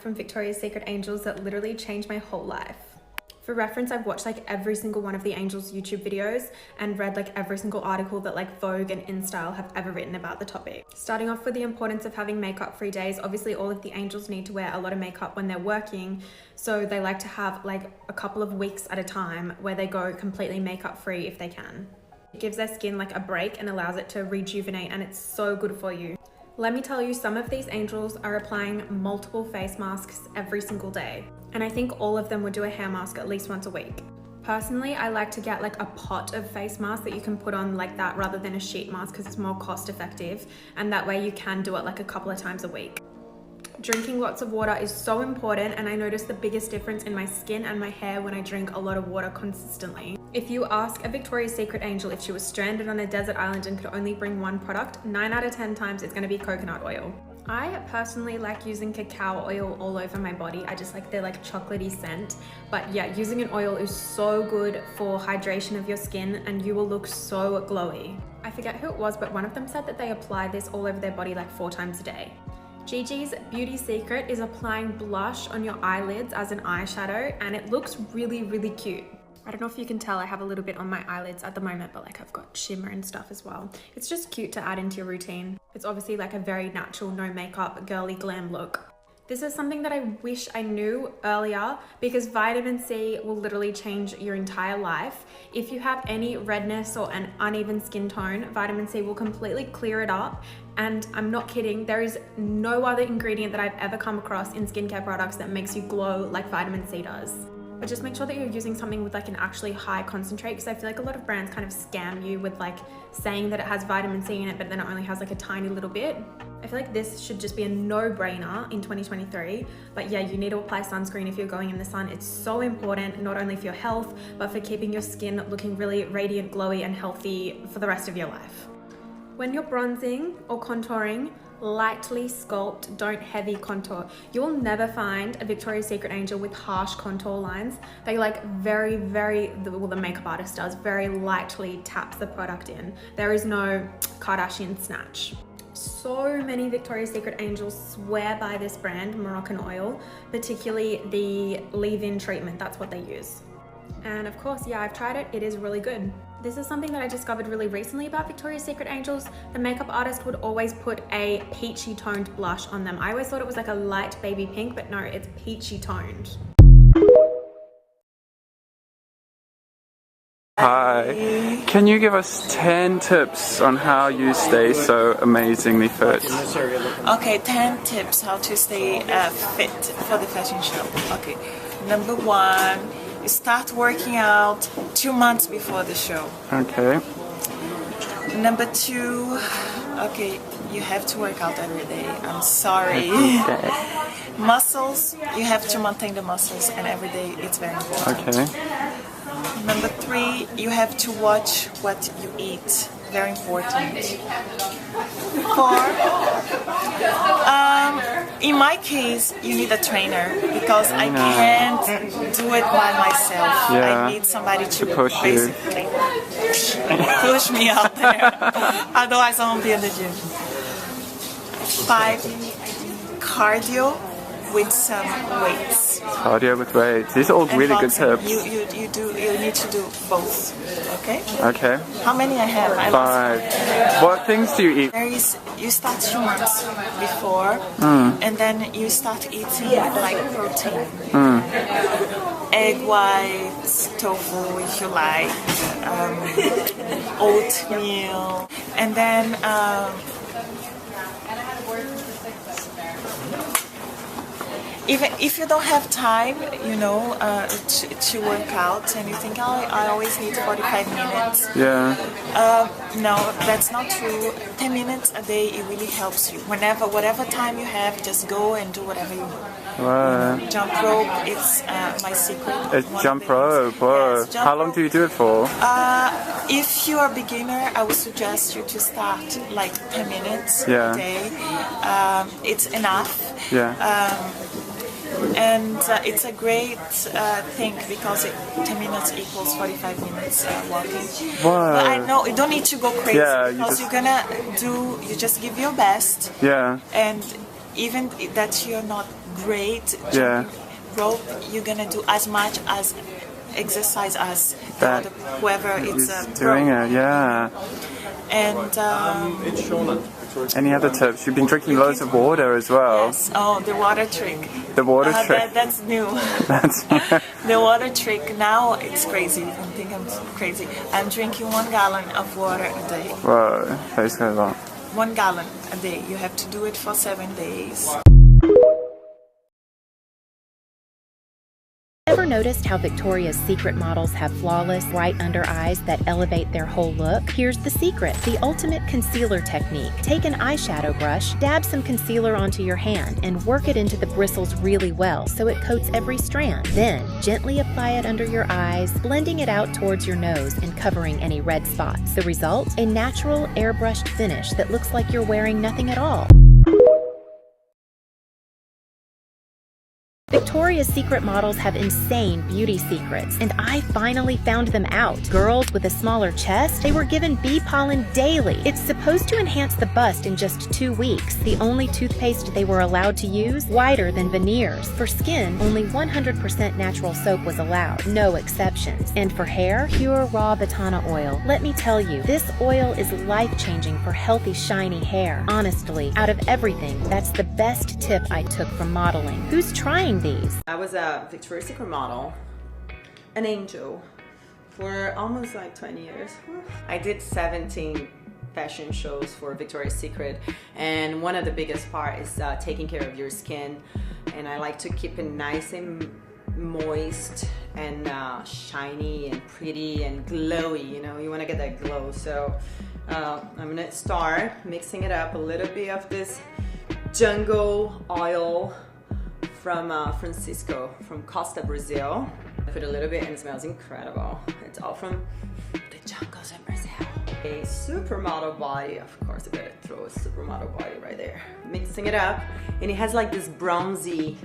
from Victoria's Secret Angels that literally changed my whole life. For reference, I've watched like every single one of the Angels YouTube videos and read like every single article that like Vogue and InStyle have ever written about the topic. Starting off with the importance of having makeup-free days, obviously all of the Angels need to wear a lot of makeup when they're working, so they like to have like a couple of weeks at a time where they go completely makeup-free if they can. It gives their skin like a break and allows it to rejuvenate, and it's so good for you. Let me tell you, some of these Angels are applying multiple face masks every single day. And I think all of them would do a hair mask at least once a week. Personally, I like to get like a pot of face mask that you can put on like that rather than a sheet mask because it's more cost effective. And that way you can do it like a couple of times a week. Drinking lots of water is so important, and I notice the biggest difference in my skin and my hair when I drink a lot of water consistently. If you ask a Victoria's Secret Angel if she was stranded on a desert island and could only bring one product, 9 out of 10 times it's going to be coconut oil. I personally like using cacao oil all over my body. I just like their like chocolatey scent. But yeah, using an oil is so good for hydration of your skin and you will look so glowy. I forget who it was, but one of them said that they apply this all over their body like 4 times a day. Gigi's Beauty Secret is applying blush on your eyelids as an eyeshadow, and it looks really, really cute. I don't know if you can tell, I have a little bit on my eyelids at the moment, but like I've got shimmer and stuff as well. It's just cute to add into your routine. It's obviously like a very natural, no makeup, girly glam look. This is something that I wish I knew earlier, because vitamin C will literally change your entire life. If you have any redness or an uneven skin tone, vitamin C will completely clear it up. And I'm not kidding, there is no other ingredient that I've ever come across in skincare products that makes you glow like vitamin C does. But just make sure that you're using something with like an actually high concentrate, because I feel like a lot of brands kind of scam you with like saying that it has vitamin C in it, but then it only has like a tiny little bit. I feel like this should just be a no-brainer in 2023. But yeah, you need to apply sunscreen if you're going in the sun. It's so important, not only for your health, but for keeping your skin looking really radiant, glowy, and healthy for the rest of your life. When you're bronzing or contouring, lightly sculpt, don't heavy contour. You will never find a Victoria's Secret Angel with harsh contour lines. They like very, well, the makeup artist does, very lightly taps the product in. There is no Kardashian snatch. So many Victoria's Secret Angels swear by this brand, Moroccan Oil, particularly the leave-in treatment. That's what they use. And of course, yeah, I've tried it. It is really good. This is something that I discovered really recently about Victoria's Secret Angels. The makeup artist would always put a peachy toned blush on them. I always thought it was like a light baby pink, but no, it's peachy toned. Hi, can you give us 10 tips on how you stay so amazingly fit? Okay, 10 tips how to stay fit for the fashion show. Okay, number 1, you start working out 2 months before the show. Okay. Number 2, okay, you have to work out every day. I'm sorry. Okay. Muscles, you have to maintain the muscles, and every day it's very important. Okay. Number 3, you have to watch what you eat. Very important. 4, in my case, you need a trainer, because I can't do it by myself. Yeah. I need somebody to push you. basically push me out there. Otherwise, I won't be in the gym. 5, cardio with some weights. Cardio with weights. These are all really good tips. You need to do both. Okay? Okay. How many I have? 5. What things do you eat? You start 2 months before, and then you start eating like protein. Egg whites, tofu if you like, oatmeal, and then even if you don't have time, you know, to work out, and you think, oh, I always need 45 minutes. Yeah. No, that's not true. 10 minutes a day, it really helps you. Whatever time you have, just go and do whatever you want. Wow. Jump rope, it's my secret. It's jump rope. Whoa. Yes, jump How long rope. do you do it for? If you are a beginner, I would suggest you to start like 10 minutes Yeah. a day. It's enough. Yeah. And it's a great thing, because 10 minutes equals 45 minutes walking. Wow. But I know you don't need to go crazy, Yeah, because you just give your best. Yeah. And even that you're not great Yeah. rope, you're gonna do as much as exercise as That whoever is is doing pro. it, yeah. And Any other tips? You've been drinking loads of water as well. yes, oh, the water trick. The water trick. That's new. That's The water trick now, it's crazy. I think I'm crazy. I'm drinking 1 gallon of water a day. Whoa, that's kind of long. 1 gallon a day. You have to do it for 7 days. Ever noticed how Victoria's Secret models have flawless, bright under eyes that elevate their whole look? Here's the secret, the ultimate concealer technique. Take an eyeshadow brush, dab some concealer onto your hand, and work it into the bristles really well so it coats every strand. Then, gently apply it under your eyes, blending it out towards your nose and covering any red spots. The result? A natural, airbrushed finish that looks like you're wearing nothing at all. Victoria's Secret models have insane beauty secrets, and I finally found them out. Girls with a smaller chest, they were given bee pollen daily. It's supposed to enhance the bust in just 2 weeks. The only toothpaste they were allowed to use, whiter than veneers. For skin, only 100% natural soap was allowed, no exceptions. And for hair, pure raw Batana oil. Let me tell you, this oil is life-changing for healthy, shiny hair. Honestly, out of everything, that's the best tip I took from modeling. Who's trying these? I was a Victoria's Secret model, an angel, for almost like 20 years. I did 17 fashion shows for Victoria's Secret, and one of the biggest part is taking care of your skin, and I like to keep it nice and moist and shiny and pretty and glowy. You know, you want to get that glow. So I'm gonna start mixing it up, a little bit of this jungle oil from Francisco, from Costa, Brazil. I put a little bit and it smells incredible. It's all from the jungles in Brazil. A supermodel body, of course I better throw a supermodel body right there. Mixing it up, and it has like this bronzy,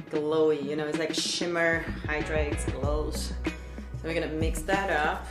glowy, you know, it's like shimmer, hydrates, glows. So we're gonna mix that up.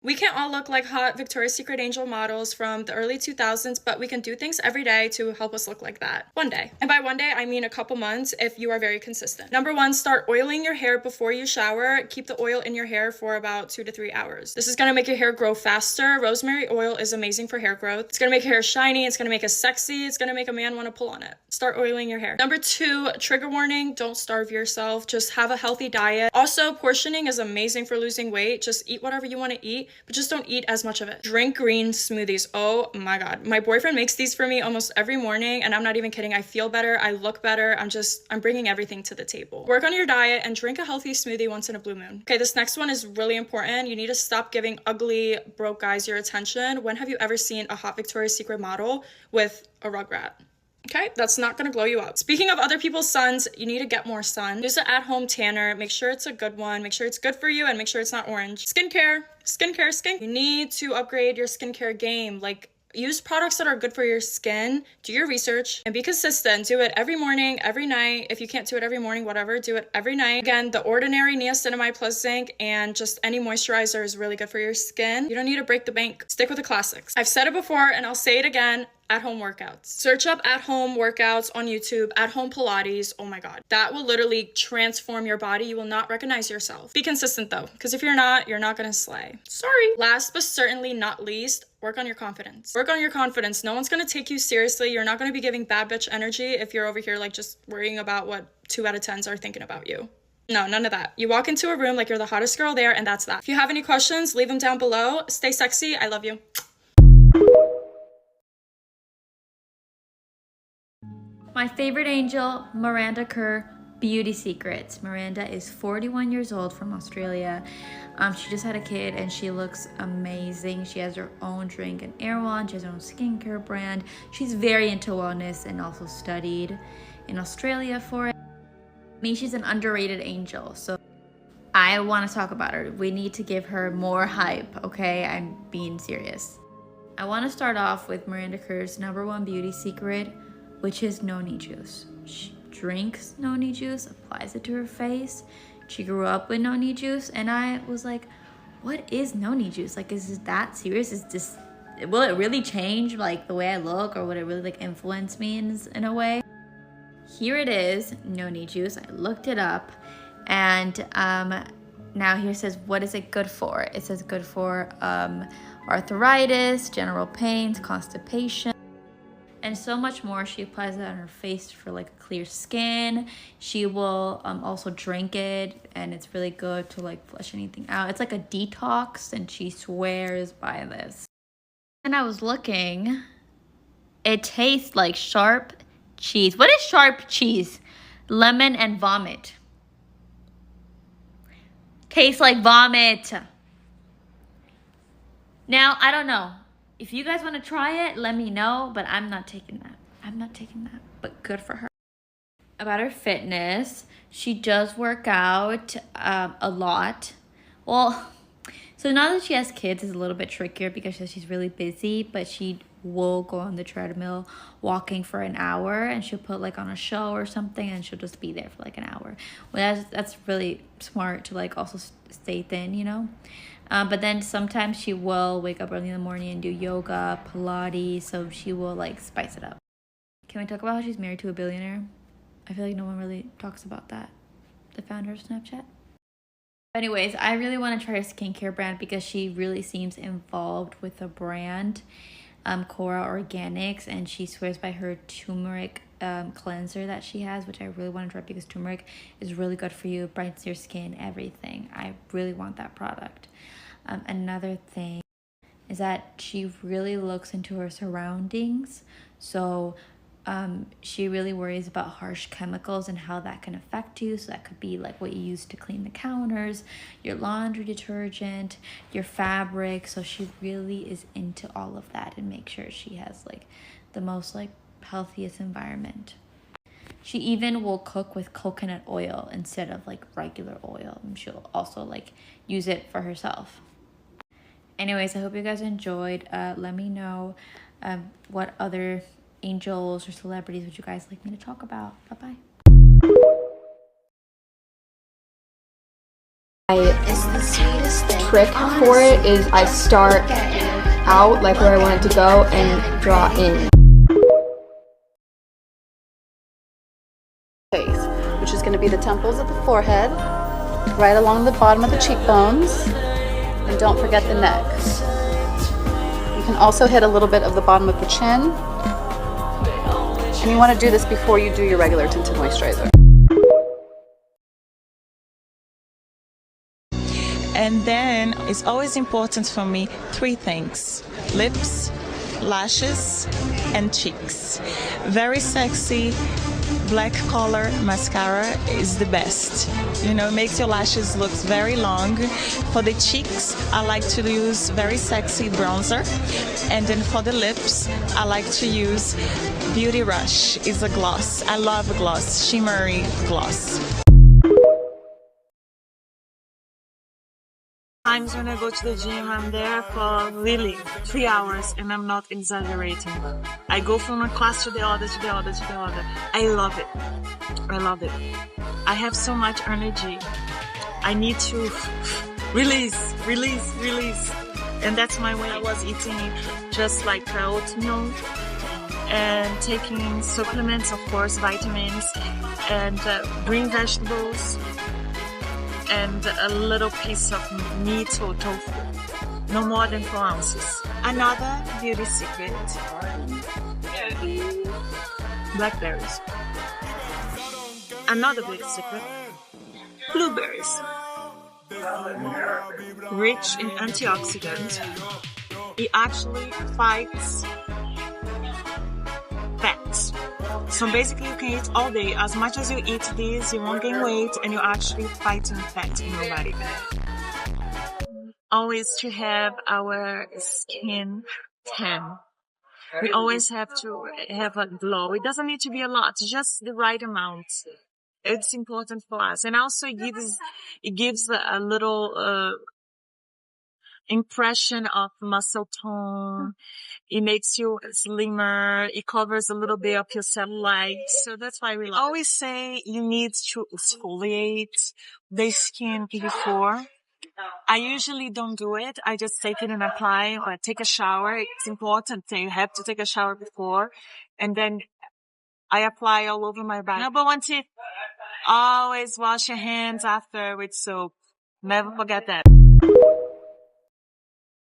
We can't all look like hot Victoria's Secret angel models from the early 2000s, but we can do things every day to help us look like that. One day. And by one day, I mean a couple months if you are very consistent. Number 1, start oiling your hair before you shower. Keep the oil in your hair for about 2 to 3 hours. This is gonna make your hair grow faster. Rosemary oil is amazing for hair growth. It's gonna make your hair shiny. It's gonna make it sexy. It's gonna make a man wanna pull on it. Start oiling your hair. Number 2, trigger warning, don't starve yourself. Just have a healthy diet. Also, portioning is amazing for losing weight. Just eat whatever you wanna eat, but just don't eat as much of it. Drink green smoothies. Oh my God. My boyfriend makes these for me almost every morning, and I'm not even kidding. I feel better. I look better. I'm bringing everything to the table. Work on your diet and drink a healthy smoothie once in a blue moon. Okay, this next one is really important. You need to stop giving ugly, broke guys your attention. When have you ever seen a hot Victoria's Secret model with a rugrat? Okay, that's not gonna glow you up. Speaking of other people's suns, you need to get more sun. Use an at-home tanner. Make sure it's a good one. Make sure it's good for you, and make sure it's not orange. Skincare. You need to upgrade your skincare game. Like, use products that are good for your skin. Do your research and be consistent. Do it every morning, every night. If you can't do it every morning, whatever, do it every night. Again, the Ordinary Niacinamide Plus Zinc and just any moisturizer is really good for your skin. You don't need to break the bank. Stick with the classics. I've said it before and I'll say it again. At-home workouts. Search up at-home workouts on YouTube, at-home Pilates. Oh my God. That will literally transform your body. You will not recognize yourself. Be consistent though, because if you're not gonna slay. Sorry. Last but certainly not least, work on your confidence. Work on your confidence. No one's gonna take you seriously. You're not gonna be giving bad bitch energy if you're over here like just worrying about what 2 out of 10s are thinking about you. No, none of that. You walk into a room like you're the hottest girl there, and that's that. If you have any questions, leave them down below. Stay sexy. I love you. My favorite angel, Miranda Kerr, Beauty Secrets. Miranda is 41 years old from Australia. She just had a kid and she looks amazing. She has her own drink and Erewhon. She has her own skincare brand. She's very into wellness and also studied in Australia for it. I mean, she's an underrated angel, so I want to talk about her. We need to give her more hype, okay? I'm being serious. I want to start off with Miranda Kerr's #1 beauty secret, which is noni juice. She drinks noni juice, applies it to her face. She grew up with noni juice, and I was like, what is noni juice? Like, is it that serious? Is this will it really change like the way I look, or would it really like influence me in a way? Here it is, noni juice. I looked it up, and now here it says, what is it good for? It says good for arthritis, general pains, constipation, and so much more. She applies it on her face for like a clear skin. She will also drink it, and it's really good to like flush anything out. It's like a detox, and she swears by this. And I was looking, it tastes like sharp cheese. What is sharp cheese? Lemon and vomit. Tastes like vomit. Now, I don't know. If you guys want to try it, let me know, but I'm not taking that. I'm not taking that, but good for her. About her fitness, she does work out a lot. Well, so now that she has kids, it's a little bit trickier because she's really busy, but she will go on the treadmill walking for an hour, and she'll put like on a show or something, and she'll just be there for like an hour. Well, that's really smart to like also stay thin, you know. But then sometimes she will wake up early in the morning and do yoga, Pilates, so she will like spice it up. Can we talk about how she's married to a billionaire? I feel like no one really talks about that. The founder of Snapchat. Anyways, I really want to try her skincare brand because she really seems involved with the brand, Cora Organics, and she swears by her turmeric cleanser that she has, which I really want to try because turmeric is really good for you, brightens your skin, everything. I really want that product. Another thing is that she really looks into her surroundings. So she really worries about harsh chemicals and how that can affect you. So that could be like what you use to clean the counters, your laundry detergent, your fabric. So she really is into all of that and make sure she has like the most like healthiest environment. She even will cook with coconut oil instead of like regular oil, and she'll also like use it for herself. Anyways, I hope you guys enjoyed. Let me know what other angels or celebrities would you guys like me to talk about. Bye-bye. My trick for it is I start out like where I want it to go and draw in. Face, which is going to be the temples of the forehead, right along the bottom of the cheekbones, and don't forget the neck. You can also hit a little bit of the bottom of the chin, and you want to do this before you do your regular tinted moisturizer. And then it's always important for me 3 things: lips, lashes, and cheeks. Very sexy black color mascara is the best. You know, it makes your lashes look very long. For the cheeks, I like to use very sexy bronzer. And then for the lips, I like to use Beauty Rush. It's a gloss. I love a gloss, shimmery gloss. Times when I go to the gym, I'm there for really 3 hours, and I'm not exaggerating. I go from one class to the other, to the other, to the other. I love it. I love it. I have so much energy. I need to release. And that's my way. I was eating just like oatmeal and taking supplements, of course, vitamins, and green vegetables, and a little piece of meat or tofu, no more than 4 ounces. Another beauty secret: blackberries. Another beauty secret: blueberries. Rich in antioxidants. It actually fights fats. So basically you can eat all day. As much as you eat these, you won't gain weight, and you're actually fighting fat in your body. Always to have our skin tan. We always have to have a glow. It doesn't need to be a lot, just the right amount. It's important for us. And also it gives a little impression of muscle tone. It makes you slimmer. It covers a little bit of your cellulite. So that's why we always say you need to exfoliate the skin before I usually don't do it. I just take it and apply or take a shower. It's important that you have to take a shower before. And then I apply all over my body. Number one tip, always wash your hands after with soap. Never forget that.